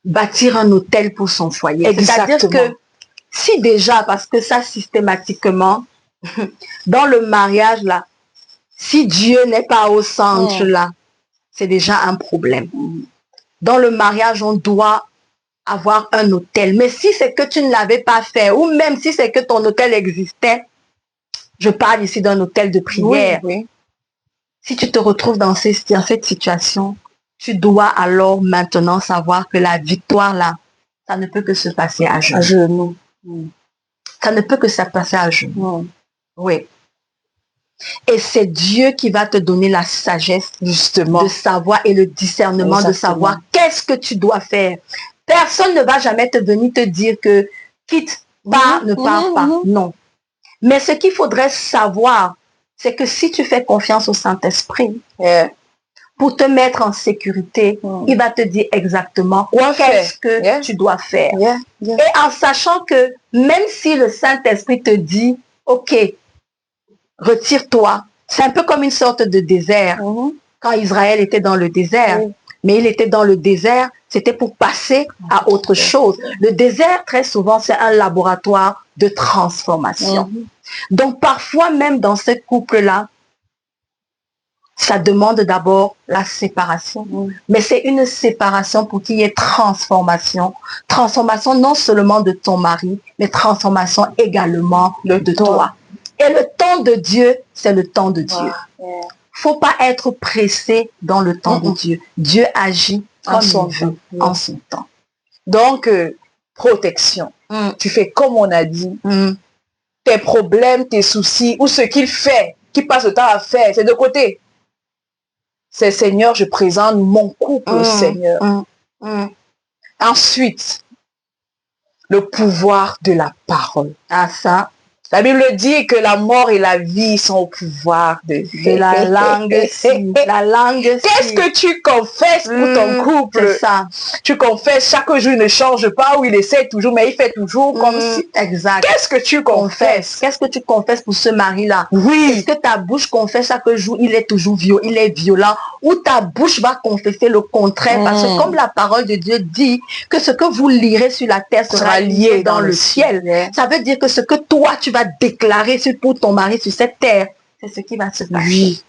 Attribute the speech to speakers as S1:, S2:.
S1: bâtir un hôtel pour son foyer. C'est-à-dire que si déjà, parce que ça systématiquement, dans le mariage là, si Dieu n'est pas au centre là, c'est déjà un problème. Dans le mariage, on doit avoir un hôtel. Mais si c'est que tu ne l'avais pas fait, ou même si c'est que ton hôtel existait, je parle ici d'un hôtel de prière.
S2: Oui, oui.
S1: Si tu te retrouves dans cette situation, tu dois alors maintenant savoir que la victoire là, ça ne peut que se passer à genoux.
S2: À genoux.
S1: Ça ne peut que se passer à genoux. Oui. Et c'est Dieu qui va te donner la sagesse, justement, de savoir et le discernement. Exactement. De savoir qu'est-ce que tu dois faire. Personne ne va jamais te venir te dire que quitte, pars, ne pars pas. Non. Mais ce qu'il faudrait savoir, c'est que si tu fais confiance au Saint-Esprit, pour te mettre en sécurité, il va te dire exactement qu'est-ce que tu dois faire. Et en sachant que même si le Saint-Esprit te dit, ok, retire-toi, c'est un peu comme une sorte de désert. Quand Israël était dans le désert, mais il était dans le désert, c'était pour passer à autre chose. Le désert, très souvent, c'est un laboratoire de transformation. Donc, parfois, même dans ce couple-là, ça demande d'abord la séparation. Mais c'est une séparation pour qu'il y ait transformation. Transformation non seulement de ton mari, mais transformation également de toi. Et le temps de Dieu, c'est le temps de Dieu. Faut pas être pressé dans le temps de Dieu. Dieu agit en son veut, en son temps.
S2: Donc, protection. Tu fais comme on a dit. Tes problèmes, tes soucis, ou ce qu'il fait, qui passe le temps à faire, c'est de côté. C'est Seigneur, je présente mon couple au Seigneur. Ensuite, le pouvoir de la parole.
S1: Ah ça.
S2: La Bible dit que la mort et la vie sont au pouvoir de
S1: la langue. La langue.
S2: Qu'est-ce que tu confesses pour ton couple?
S1: C'est ça.
S2: Tu confesses, chaque jour il ne change pas, ou il essaie toujours, mais il fait toujours comme si...
S1: Exact.
S2: Qu'est-ce que tu confesses?
S1: Qu'est-ce que tu confesses pour ce mari-là?
S2: Oui.
S1: Est-ce que ta bouche confesse chaque jour, il est toujours il est violent, ou ta bouche va confesser le contraire? Parce que comme la parole de Dieu dit que ce que vous lirez sur la terre sera lié dans le ciel. Ça veut dire que ce que toi tu vas déclarer pour ton mari sur cette terre, c'est ce qui va se passer.
S2: Oui.